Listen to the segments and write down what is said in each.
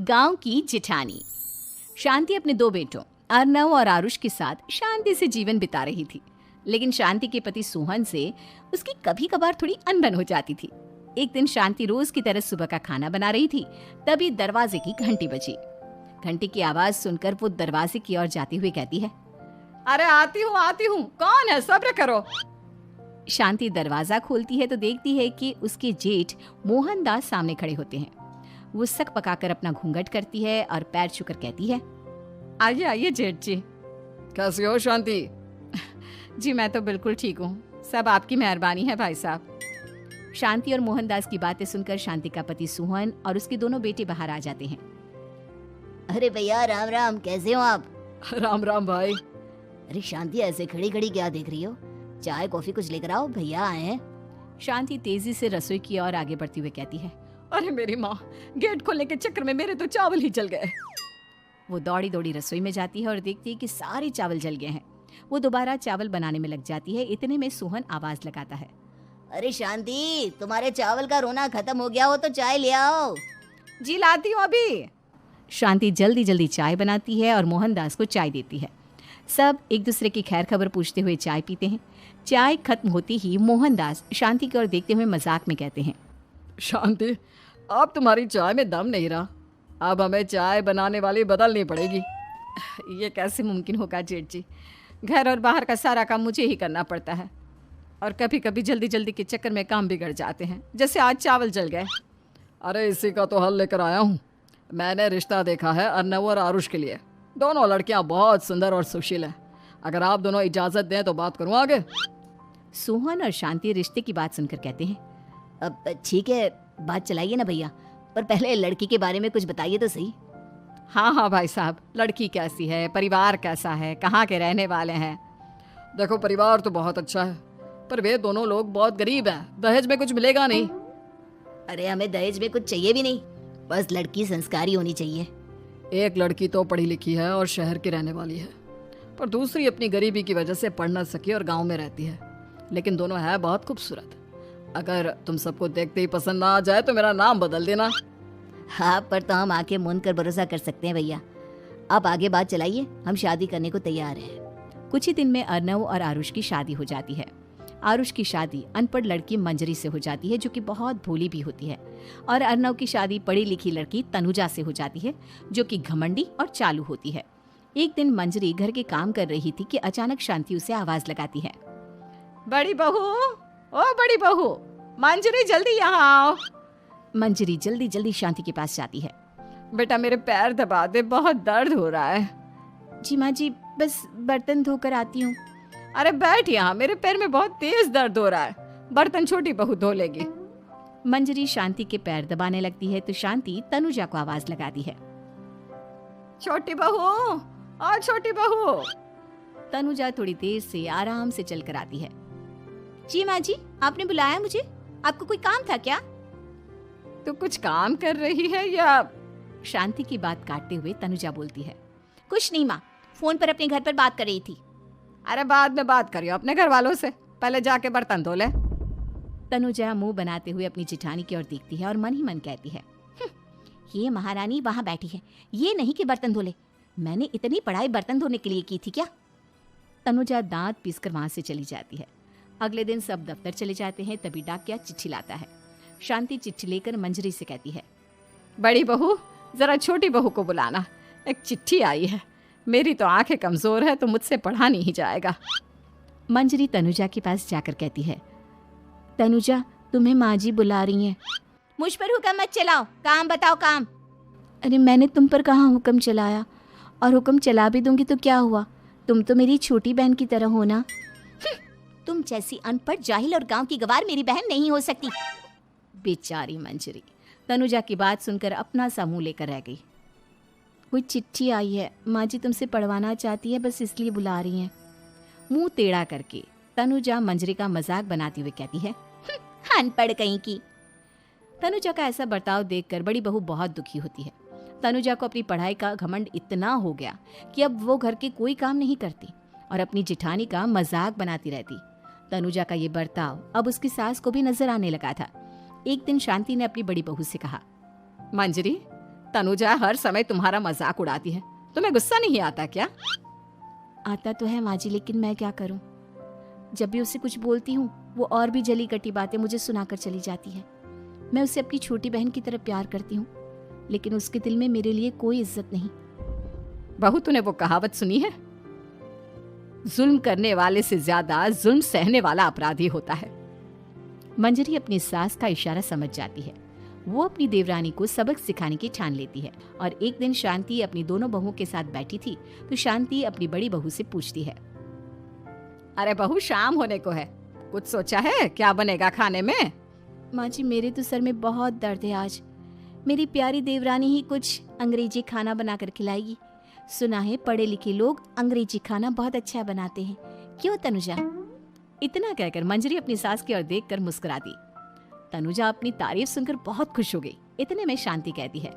गांव की जिठानी। शांति अपने दो बेटों अर्नव और आरुष के साथ शांति से जीवन बिता रही थी, लेकिन शांति के पति सोहन से उसकी कभी कभार थोड़ी अनबन हो जाती थी। एक दिन शांति रोज की तरह सुबह का खाना बना रही थी, तभी दरवाजे की घंटी बजी। घंटी की आवाज सुनकर वो दरवाजे की ओर जाते हुए कहती है, अरे आती हूँ, कौन है, सब्र करो। शांति दरवाजा खोलती है तो देखती है कि उसके जेठ मोहनदास सामने खड़े होते हैं। वो सक पकाकर अपना घूंघट करती है और पैर छूकर कहती है, आइए आइए जेठ जी। कैसी हो शांति? जी मैं तो बिल्कुल ठीक हूँ, सब आपकी मेहरबानी है भाई साहब। शांति और मोहनदास की बातें सुनकर शांति का पति सोहन और उसके दोनों बेटे बाहर आ जाते हैं। अरे भैया राम राम, कैसे हो आप? राम राम भाई। अरे शांति ऐसे खड़ी खड़ी क्या देख रही हो? चाय कॉफी कुछ लेकर आओ, भैया आए हैं। शांति तेजी से रसोई की ओर आगे बढ़ती हुई कहती है, अरे मेरी माँ, गेट खोलने के चक्कर में मेरे तो चावल ही जल गए। वो दौड़ी दौड़ी रसोई में जाती है और देखती है कि सारे चावल जल गए हैं। वो दोबारा चावल बनाने में लग जाती है। इतने में सोहन आवाज लगाता है, अरे शांति, तुम्हारे चावल का रोना खत्म हो गया हो तो चाय ले आओ। जी लाती हूँ अभी। शांति जल्दी जल्दी चाय बनाती है और मोहनदास को चाय देती है। सब एक दूसरे की खैर खबर पूछते हुए चाय पीते हैं। चाय खत्म होती ही मोहनदास शांति की ओर देखते हुए मजाक में कहते हैं, शांति, अब तुम्हारी चाय में दम नहीं रहा, अब हमें चाय बनाने वाली बदलनी पड़ेगी। ये कैसे मुमकिन होगा जेठ जी, घर और बाहर का सारा काम मुझे ही करना पड़ता है और कभी कभी जल्दी जल्दी के चक्कर में काम बिगड़ जाते हैं, जैसे आज चावल जल गए। अरे इसी का तो हल लेकर आया हूँ। मैंने रिश्ता देखा है अर्नव और आरुष के लिए। दोनों लड़कियां बहुत सुंदर और सुशील हैं। अगर आप दोनों इजाजत दें तो बात करूँ आगे। सोहन और शांति रिश्ते की बात सुनकर कहते हैं, अब ठीक है, बात चलाइए ना भैया, पर पहले लड़की के बारे में कुछ बताइए तो सही। हाँ भाई साहब, लड़की कैसी है, परिवार कैसा है, कहाँ के रहने वाले हैं? देखो परिवार तो बहुत अच्छा है, पर वे दोनों लोग बहुत गरीब हैं। दहेज में कुछ मिलेगा नहीं। अरे हमें दहेज में कुछ चाहिए भी नहीं, बस लड़की संस्कारी होनी चाहिए। एक लड़की तो पढ़ी लिखी है और शहर की रहने वाली है, पर दूसरी अपनी गरीबी की वजह से पढ़ न सकी और गांव में रहती है, लेकिन दोनों है बहुत खूबसूरत। अगर तुम सबको देखते ही पसंद ना आ जाए तो मेरा नाम बदल देना। हाँ, पर तो हम आंखें मूंद कर भरोसा कर सकते हैं भैया। आप आगे बात चलाइए, हम शादी करने को तैयार हैं। कुछ ही दिन में अर्नव और आरुष की शादी हो जाती है। आरुष की शादी अनपढ़ लड़की मंजरी से हो जाती है, जो कि बहुत भोली भी होती है, और अर्नव की शादी पढ़ी लिखी लड़की तनुजा से हो जाती है, जो कि घमंडी और चालू होती है। एक दिन मंजरी घर के काम कर रही थी कि अचानक शांति उसे आवाज लगाती है, बड़ी बहू, ओ बड़ी बहू, मंजरी जल्दी यहाँ आओ। मंजरी जल्दी जल्दी शांति के पास जाती है। बेटा मेरे पैर दबा दे, बहुत दर्द हो रहा है। जी माँ जी, बस बर्तन धोकर आती हूँ। अरे बैठ यहाँ, मेरे पैर में बहुत तेज दर्द हो रहा है, बर्तन छोटी बहू धो लेगी। मंजरी शांति के पैर दबाने लगती है तो शांति तनुजा को आवाज लगाती है, छोटी बहू, और छोटी बहू। तनुजा थोड़ी देर से आराम से चलकर आती है। जी माँ जी, आपने बुलाया मुझे? आपको कोई काम था क्या? तू कुछ काम कर रही है या? शांति की बात काटते हुए तनुजा बोलती है, कुछ नहीं माँ, फोन पर अपने घर पर बात कर रही थी। अरे बाद में बात करियो अपने घर वालों से, पहले जाके बर्तन धो ले। तनुजा मुंह बनाते हुए अपनी जिठानी की ओर देखती है और मन ही मन कहती है, ये महारानी वहां बैठी है, ये नहीं कि बर्तन धो ले। मैंने इतनी पढ़ाई बर्तन धोने के लिए की थी क्या? तनुजा दांत पीसकर वहां से चली जाती है। अगले दिन सब दफ्तर चले जाते हैं, तभी डाकिया चिट्ठी लाता है। शांति चिट्ठी लेकर मंजरी से कहती है, बड़ी बहू, जरा छोटी बहू को बुलाना, एक चिट्ठी आई है। मेरी तो आंखें कमजोर है तो मुझसे पढ़ा नहीं जाएगा। मंजरी तनुजा के पास जाकर कहती है, तनुजा, तुम्हें माँ जी बुला रही हैं। मुझ पर हुक्म मत चलाओ, काम बताओ काम। अरे मैंने तुम पर कहाँ हुक्म चलाया, और हुक्म चला भी दूंगी तो क्या हुआ? तुम तो मेरी छोटी बहन की तरह हो ना। तुम जैसी अनपढ़, जाहिल और गांव की गवार मेरी बहन नहीं हो सकती। बेचारी मंजरी तनुजा की बात सुनकर अपना सा मुंह लेकर रह गई। कोई चिट्ठी आई है, माँ जी तुमसे पढ़वाना चाहती है, बस इसलिए बुला रही हैं। मुंह टेढ़ा करके तनुजा मंजरी का मजाक बनाती हुए कहती है, अनपढ़ कहीं की। तनुजा का ऐसा बर्ताव देखकर बड़ी बहू बहुत दुखी होती है। तनुजा को अपनी पढ़ाई का घमंड इतना हो गया कि अब वो घर के कोई काम नहीं करती और अपनी जिठानी का मजाक बनाती रहती। तनुजा का ये बर्ताव अब उसकी सास को भी नजर आने लगा था। एक दिन शांति ने अपनी बड़ी बहू से कहा, मंजरी, तनुजा हर समय तुम्हारा मजाक उड़ाती है, तुम्हें गुस्सा नहीं आता क्या? आता तो है माँ जी, लेकिन मैं क्या करूं? जब भी उसे कुछ बोलती हूँ वो और भी जली कटी बातें मुझे सुनाकर चली जाती है। मैं उसे अपनी छोटी बहन की तरह प्यार करती हूँ, लेकिन उसके दिल में मेरे लिए कोई इज्जत नहीं। बहू, तूने वो कहावत सुनी है, जुल्म करने वाले से ज्यादा जुल्म सहने वाला अपराधी होता है। मंजरी अपनी सास का इशारा समझ जाती है। वो अपनी देवरानी को सबक सिखाने की ठान लेती है। और एक दिन शांति अपनी दोनों बहुओं के साथ बैठी थी तो शांति अपनी बड़ी बहू से पूछती है, अरे बहू, शाम होने को है, कुछ सोचा है क्या बनेगा खाने में? माँ जी, मेरे तो सर में बहुत दर्द है आज। मेरी प्यारी देवरानी ही कुछ अंग्रेजी खाना बनाकर खिलाएगी। सुना है पढ़े लिखे लोग अंग्रेजी खाना बहुत अच्छा बनाते हैं, क्यों तनुजा? इतना कहकर मंजरी अपनी सास की ओर देखकर मुस्कुरा दी। तनुजा अपनी तारीफ सुनकर बहुत खुश हो गई। इतने में शांति कहती है,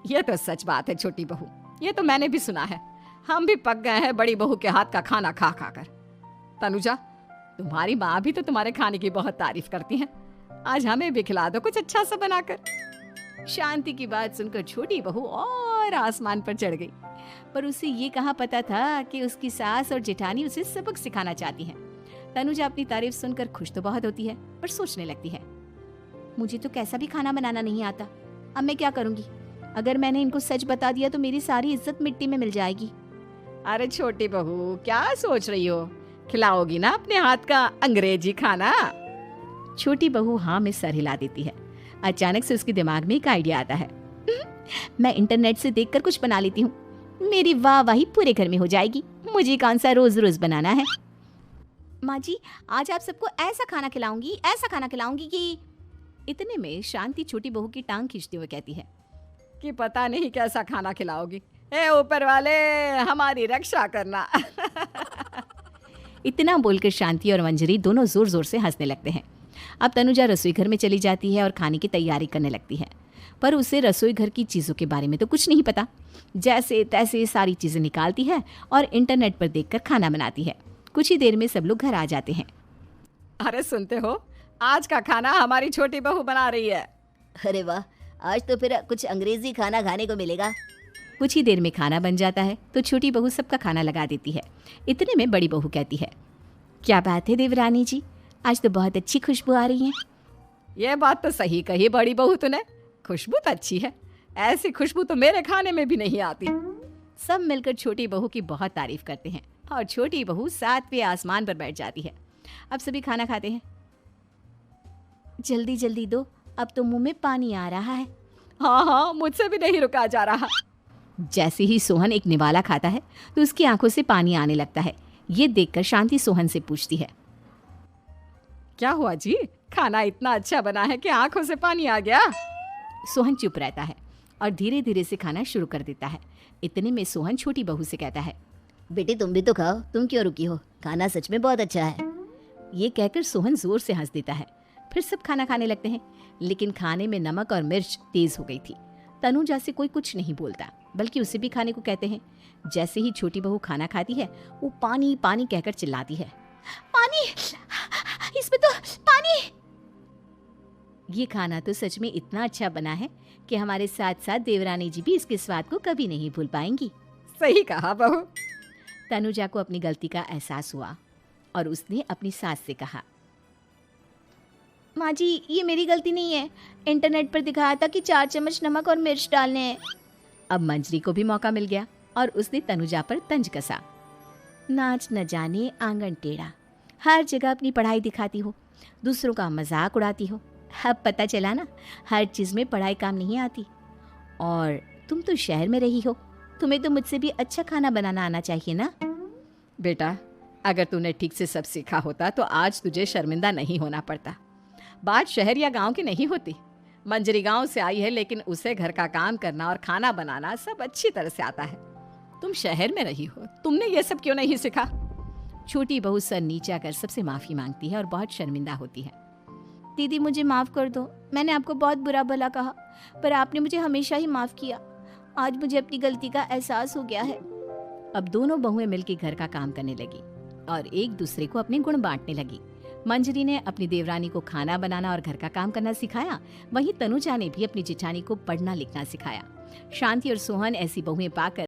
ये तो सच बात है छोटी बहू, ये तो मैंने भी सुना है। हम भी पक गए हैं बड़ी बहू के हाथ का खाना खा खा कर। तनुजा, तुम्हारी माँ भी तो तुम्हारे खाने की बहुत तारीफ करती हैं। आज हमें भी खिला दो कुछ अच्छा सा बनाकर। शांति की बात सुनकर छोटी बहू और आसमान पर चढ़ गई। पर उसे ये कहाँ पता था कि उसकी सास और जेठानी उसे सबक सिखाना चाहती हैं। तनुजा अपनी तारीफ सुनकर खुश तो बहुत होती है, पर सोचने लगती है, मुझे तो कैसा भी खाना बनाना नहीं आता। अब मैं क्या करूंगी? अगर मैंने इनको सच बता दिया तो मेरी सारी इज्जत मिट्टी में मिल जाएगी। अरे छोटी बहू, क्या सोच रही हो? खिलाओगी ना अपने हाथ का अंग्रेजी खाना? छोटी बहू हाँ में सर हिला देती है। अचानक से उसके दिमाग में एक आइडिया आता है। मैं इंटरनेट से देखकर कुछ बना लेती हूँ, मेरी वाहवाही पूरे घर में हो जाएगी। मुझे कौन सा रोज रोज बनाना है। माँ जी, आज आप सबको ऐसा खाना खिलाऊंगी कि। इतने में शांति छोटी बहू की टांग खींचते हुए कहती है कि पता नहीं कैसा खाना खिलाओगी। ए ऊपर वाले, हमारी रक्षा करना। इतना बोलकर शांति और मंजरी दोनों जोर जोर से हंसने लगते हैं। अब तनुजा रसोई घर में चली जाती है और खाने की तैयारी करने लगती है, पर उसे रसोई घर की चीज़ों के बारे में तो कुछ नहीं पता। जैसे तैसे सारी चीज़ें निकालती है और इंटरनेट पर देखकर खाना बनाती है। कुछ ही देर में सब लोग घर आ जाते हैं। अरे सुनते हो, आज का खाना हमारी छोटी बहू बना रही है। अरे वाह, आज तो फिर कुछ अंग्रेजी खाना खाने को मिलेगा। कुछ ही देर में खाना बन जाता है तो छोटी बहू सबका खाना लगा देती है। इतने में बड़ी बहू कहती है, क्या बात है देवरानी जी, आज तो बहुत अच्छी खुशबू आ रही है। ये बात तो सही कही बड़ी बहू तूने, खुशबू तो अच्छी है। ऐसी खुशबू तो मेरे खाने में भी नहीं आती। सब मिलकर छोटी बहू की बहुत तारीफ करते हैं और छोटी बहू 7वें आसमान पर बैठ जाती है। अब सभी खाना खाते हैं। जल्दी जल्दी दो, अब तो मुंह में पानी आ रहा है। हाँ हाँ, मुझसे भी नहीं रुका जा रहा। जैसे ही सोहन एक निवाला खाता है तो उसकी आंखों से पानी आने लगता है। ये देखकर शांति सोहन से पूछती है, क्या हुआ जी, खाना इतना अच्छा बना है कि आंखों से पानी आ गया? सोहन चुप रहता है और धीरे धीरे से खाना शुरू कर देता है। इतने में सोहन छोटी बहू से कहता है, बेटी तुम भी तो खाओ, तुम क्यों रुकी हो? खाना सच में बहुत अच्छा है। ये कहकर सोहन जोर से हंस देता है। फिर सब खाना खाने लगते हैं, लेकिन खाने में नमक और मिर्च तेज हो गई थी। तनुजा से कोई कुछ नहीं बोलता, बल्कि उसे भी खाने को कहते हैं। जैसे ही छोटी बहू खाना खाती है वो पानी पानी कहकर चिल्लाती है, पानी, इसमें तो पानी। ये खाना तो सच में इतना अच्छा बना है कि हमारे साथ साथ देवरानी जी भी इसके स्वाद को कभी नहीं भूल पाएंगी। सही कहा बहू। तनुजा को अपनी गलती का एहसास हुआ और उसने अपनी सास से कहा, माँ जी ये मेरी गलती नहीं है, इंटरनेट पर दिखाया था कि 4 चम्मच नमक और मिर्च डालने हैं। अब मंजरी को भी मौका मिल गया और उसने तनुजा पर तंज कसा, नाच न जाने आंगन टेढ़ा, हर जगह अपनी पढ़ाई दिखाती हो, दूसरों का मजाक उड़ाती हो। अब पता चला ना, हर चीज़ में पढ़ाई काम नहीं आती। और तुम तो शहर में रही हो, तुम्हें तो मुझसे भी अच्छा खाना बनाना आना चाहिए ना। बेटा, अगर तूने ठीक से सब सीखा होता तो आज तुझे शर्मिंदा नहीं होना पड़ता। बात शहर या गांव की नहीं होती। मंजरी गांव से आई है, लेकिन उसे घर का काम करना और खाना बनाना सब अच्छी तरह से आता है। तुम शहर में रही हो, तुमने ये सब क्यों नहीं सीखा? छोटी बहू सर नीचा कर सबसे माफी मांगती है और बहुत शर्मिंदा होती है। दीदी मुझे माफ कर दो, मैंने आपको बहुत बुरा भला कहा, पर आपने मुझे हमेशा ही माफ किया। आज मुझे अपनी गलती का एहसास हो गया है। अब दोनों बहुएं मिलकर घर का काम करने लगी और एक दूसरे को अपने गुण बांटने लगी। मंजरी ने अपनी देवरानी को खाना बनाना और घर का काम करना सिखाया, वहीं तनुजा ने भी अपनी जिठानी को पढ़ना लिखना सिखाया। शांति और सोहन ऐसी बहुएं पाकर